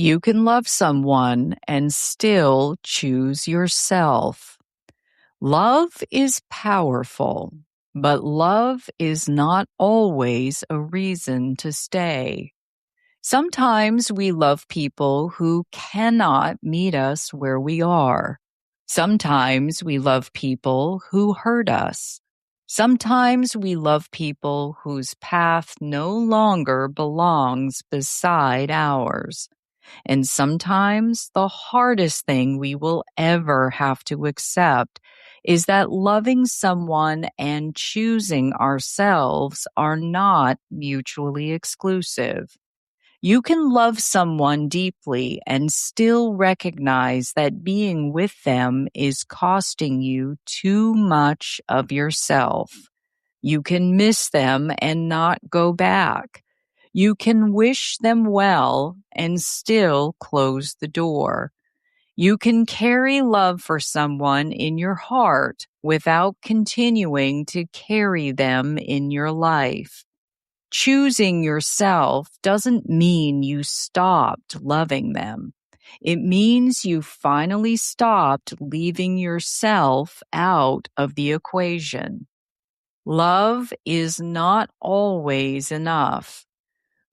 You can love someone and still choose yourself. Love is powerful, but love is not always a reason to stay. Sometimes we love people who cannot meet us where we are. Sometimes we love people who hurt us. Sometimes we love people whose path no longer belongs beside ours. And sometimes the hardest thing we will ever have to accept is that loving someone and choosing ourselves are not mutually exclusive. You can love someone deeply and still recognize that being with them is costing you too much of yourself. You can miss them and not go back. You can wish them well and still close the door. You can carry love for someone in your heart without continuing to carry them in your life. Choosing yourself doesn't mean you stopped loving them. It means you finally stopped leaving yourself out of the equation. Love is not always enough.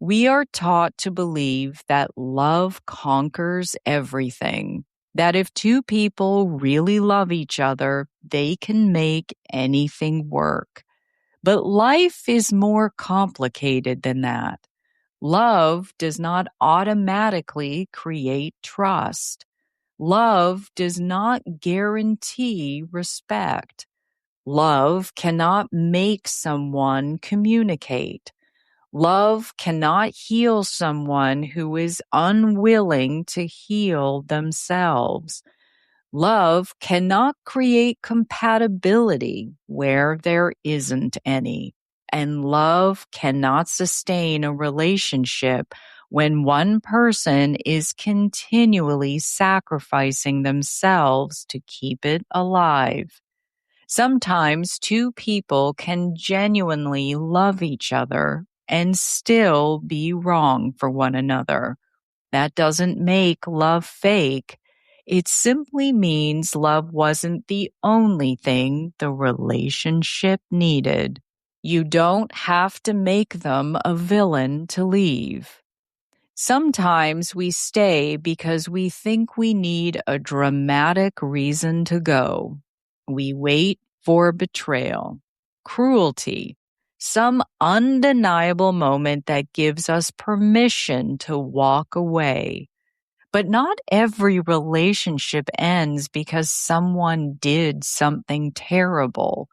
We are taught to believe that love conquers everything, that if two people really love each other, they can make anything work. But life is more complicated than that. Love does not automatically create trust. Love does not guarantee respect. Love cannot make someone communicate. Love cannot heal someone who is unwilling to heal themselves. Love cannot create compatibility where there isn't any. And love cannot sustain a relationship when one person is continually sacrificing themselves to keep it alive. Sometimes two people can genuinely love each other and still be wrong for one another. That doesn't make love fake. It simply means love wasn't the only thing the relationship needed. You don't have to make them a villain to leave. Sometimes we stay because we think we need a dramatic reason to go. We wait for betrayal, cruelty, some undeniable moment that gives us permission to walk away. But not every relationship ends because someone did something terrible.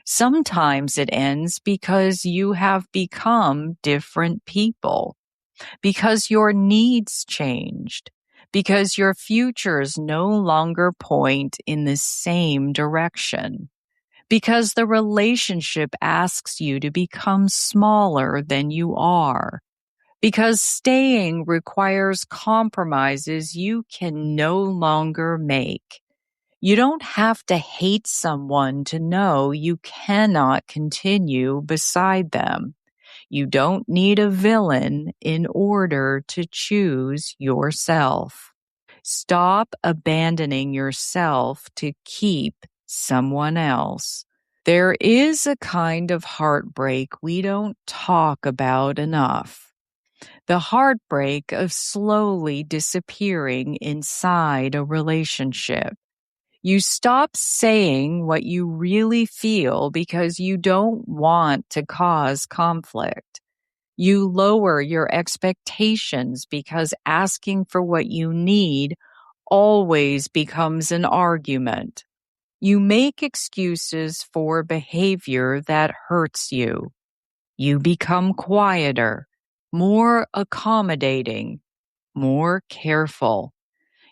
Sometimes it ends because you have become different people, because your needs changed, because your futures no longer point in the same direction, because the relationship asks you to become smaller than you are, because staying requires compromises you can no longer make. You don't have to hate someone to know you cannot continue beside them. You don't need a villain in order to choose yourself. Stop abandoning yourself to keep someone else. There is a kind of heartbreak we don't talk about enough. The heartbreak of slowly disappearing inside a relationship. You stop saying what you really feel because you don't want to cause conflict. You lower your expectations because asking for what you need always becomes an argument. You make excuses for behavior that hurts you. You become quieter, more accommodating, more careful.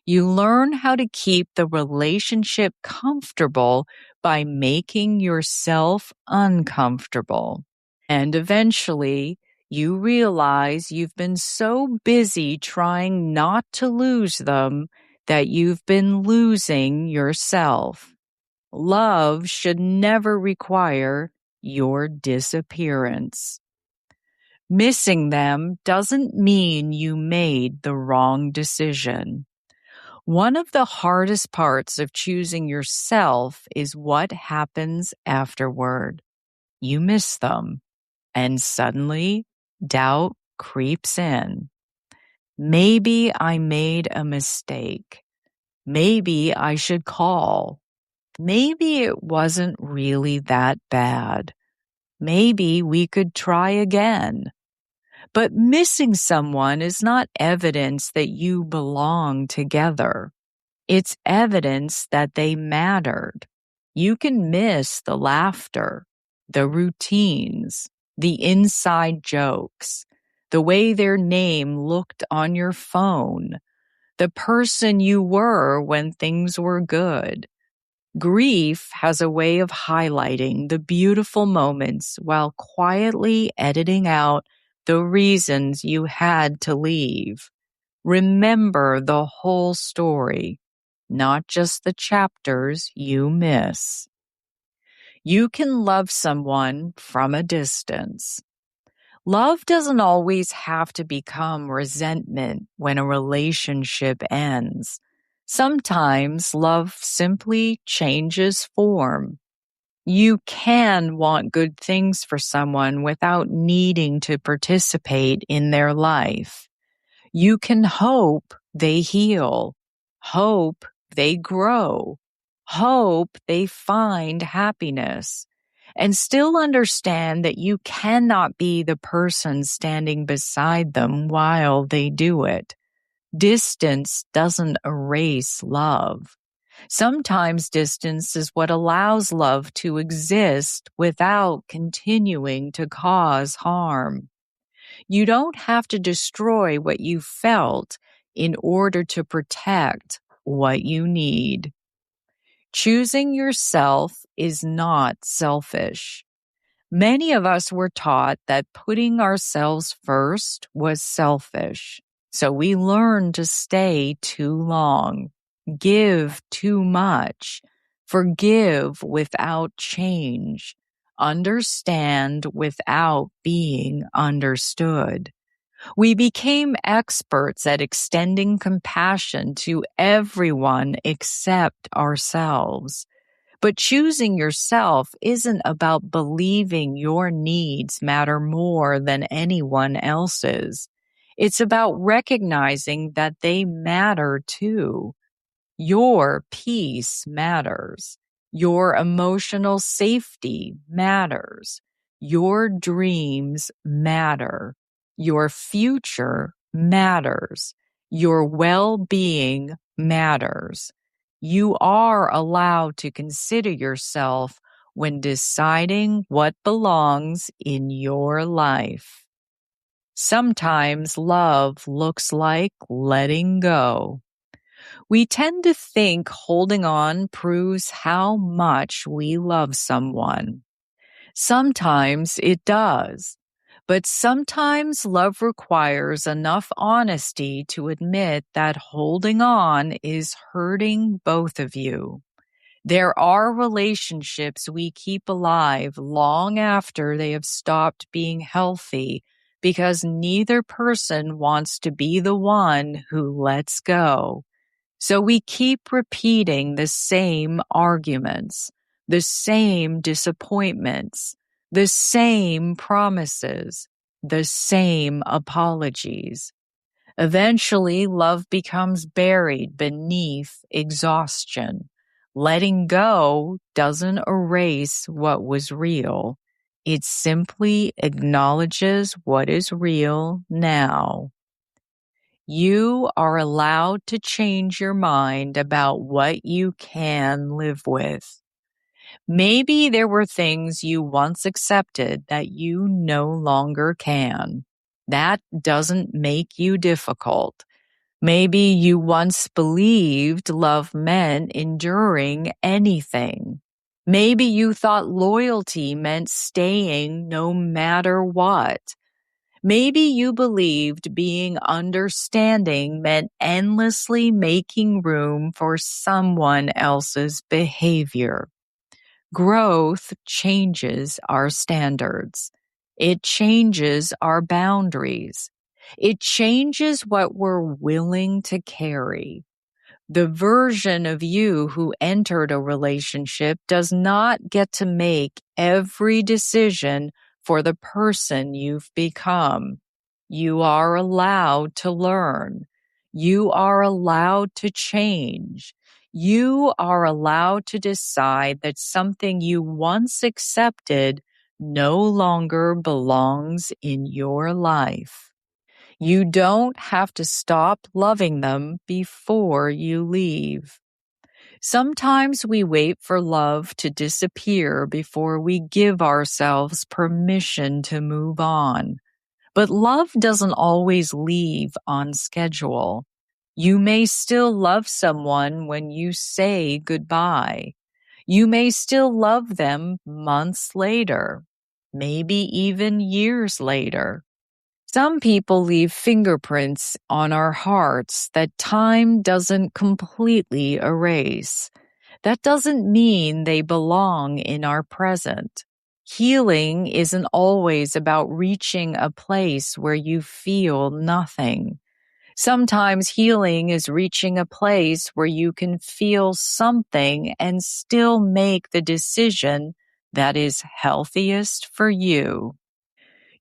You learn how to keep the relationship comfortable by making yourself uncomfortable. And eventually, you realize you've been so busy trying not to lose them that you've been losing yourself. Love should never require your disappearance. Missing them doesn't mean you made the wrong decision. One of the hardest parts of choosing yourself is what happens afterward. You miss them, and suddenly doubt creeps in. Maybe I made a mistake. Maybe I should call. Maybe it wasn't really that bad. Maybe we could try again. But missing someone is not evidence that you belong together. It's evidence that they mattered. You can miss the laughter, the routines, the inside jokes, the way their name looked on your phone, the person you were when things were good. Grief has a way of highlighting the beautiful moments while quietly editing out the reasons you had to leave. Remember the whole story, not just the chapters you miss. You can love someone from a distance. Love doesn't always have to become resentment when a relationship ends. Sometimes love simply changes form. You can want good things for someone without needing to participate in their life. You can hope they heal, hope they grow, hope they find happiness, and still understand that you cannot be the person standing beside them while they do it. Distance doesn't erase love. Sometimes distance is what allows love to exist without continuing to cause harm. You don't have to destroy what you felt in order to protect what you need. Choosing yourself is not selfish. Many of us were taught that putting ourselves first was selfish. So we learned to stay too long, give too much, forgive without change, understand without being understood. We became experts at extending compassion to everyone except ourselves. But choosing yourself isn't about believing your needs matter more than anyone else's. It's about recognizing that they matter too. Your peace matters. Your emotional safety matters. Your dreams matter. Your future matters. Your well-being matters. You are allowed to consider yourself when deciding what belongs in your life. Sometimes love looks like letting go. We tend to think holding on proves how much we love someone. Sometimes it does, but sometimes love requires enough honesty to admit that holding on is hurting both of you. There are relationships we keep alive long after they have stopped being healthy because neither person wants to be the one who lets go. So we keep repeating the same arguments, the same disappointments, the same promises, the same apologies. Eventually, love becomes buried beneath exhaustion. Letting go doesn't erase what was real. It simply acknowledges what is real now. You are allowed to change your mind about what you can live with. Maybe there were things you once accepted that you no longer can. That doesn't make you difficult. Maybe you once believed love meant enduring anything. Maybe you thought loyalty meant staying no matter what. Maybe you believed being understanding meant endlessly making room for someone else's behavior. Growth changes our standards. It changes our boundaries. It changes what we're willing to carry. The version of you who entered a relationship does not get to make every decision for the person you've become. You are allowed to learn. You are allowed to change. You are allowed to decide that something you once accepted no longer belongs in your life. You don't have to stop loving them before you leave. Sometimes we wait for love to disappear before we give ourselves permission to move on. But love doesn't always leave on schedule. You may still love someone when you say goodbye. You may still love them months later, maybe even years later. Some people leave fingerprints on our hearts that time doesn't completely erase. That doesn't mean they belong in our present. Healing isn't always about reaching a place where you feel nothing. Sometimes healing is reaching a place where you can feel something and still make the decision that is healthiest for you.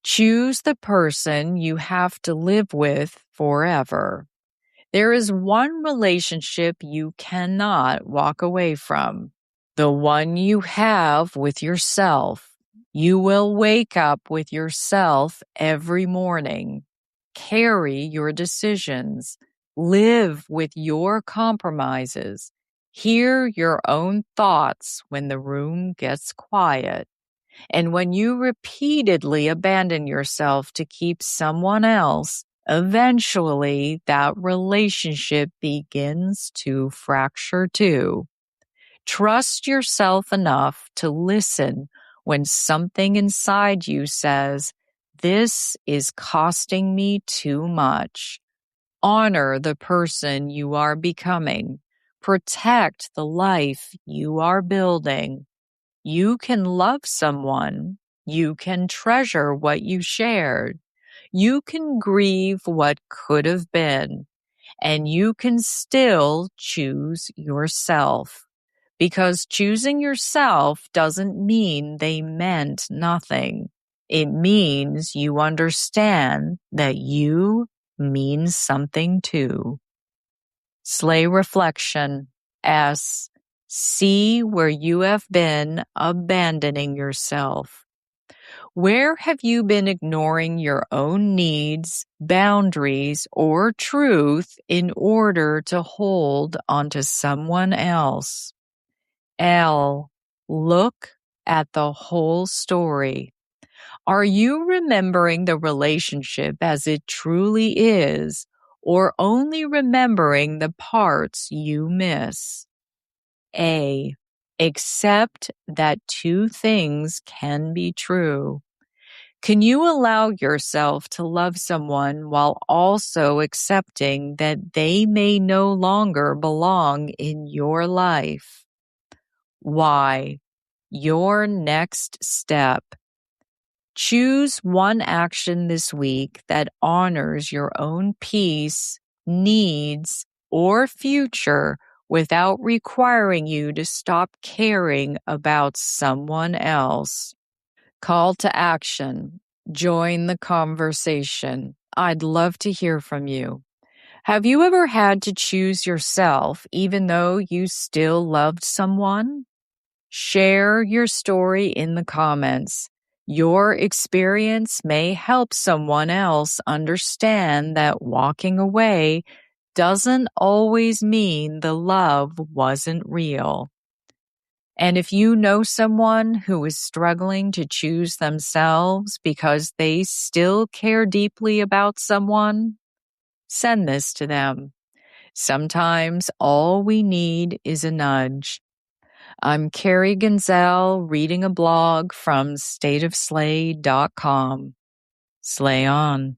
Choose the person you have to live with forever. There is one relationship you cannot walk away from, the one you have with yourself. You will wake up with yourself every morning, carry your decisions, live with your compromises, hear your own thoughts when the room gets quiet. And when you repeatedly abandon yourself to keep someone else, eventually that relationship begins to fracture too. Trust yourself enough to listen when something inside you says, "This is costing me too much." Honor the person you are becoming. Protect the life you are building. You can love someone. You can treasure what you shared. You can grieve what could have been. And you can still choose yourself. Because choosing yourself doesn't mean they meant nothing. It means you understand that you mean something too. Slay reflection. S. See where you have been abandoning yourself. Where have you been ignoring your own needs, boundaries, or truth in order to hold onto someone else? L. Look at the whole story. Are you remembering the relationship as it truly is, or only remembering the parts you miss? A. Accept that two things can be true. Can you allow yourself to love someone while also accepting that they may no longer belong in your life? Why? Your next step. Choose one action this week that honors your own peace, needs, or future without requiring you to stop caring about someone else. Call to action. Join the conversation. I'd love to hear from you. Have you ever had to choose yourself even though you still loved someone? Share your story in the comments. Your experience may help someone else understand that walking away doesn't always mean the love wasn't real. And if you know someone who is struggling to choose themselves because they still care deeply about someone, send this to them. Sometimes all we need is a nudge. I'm Carrie Genzel, reading a blog from stateofslay.com. Slay on.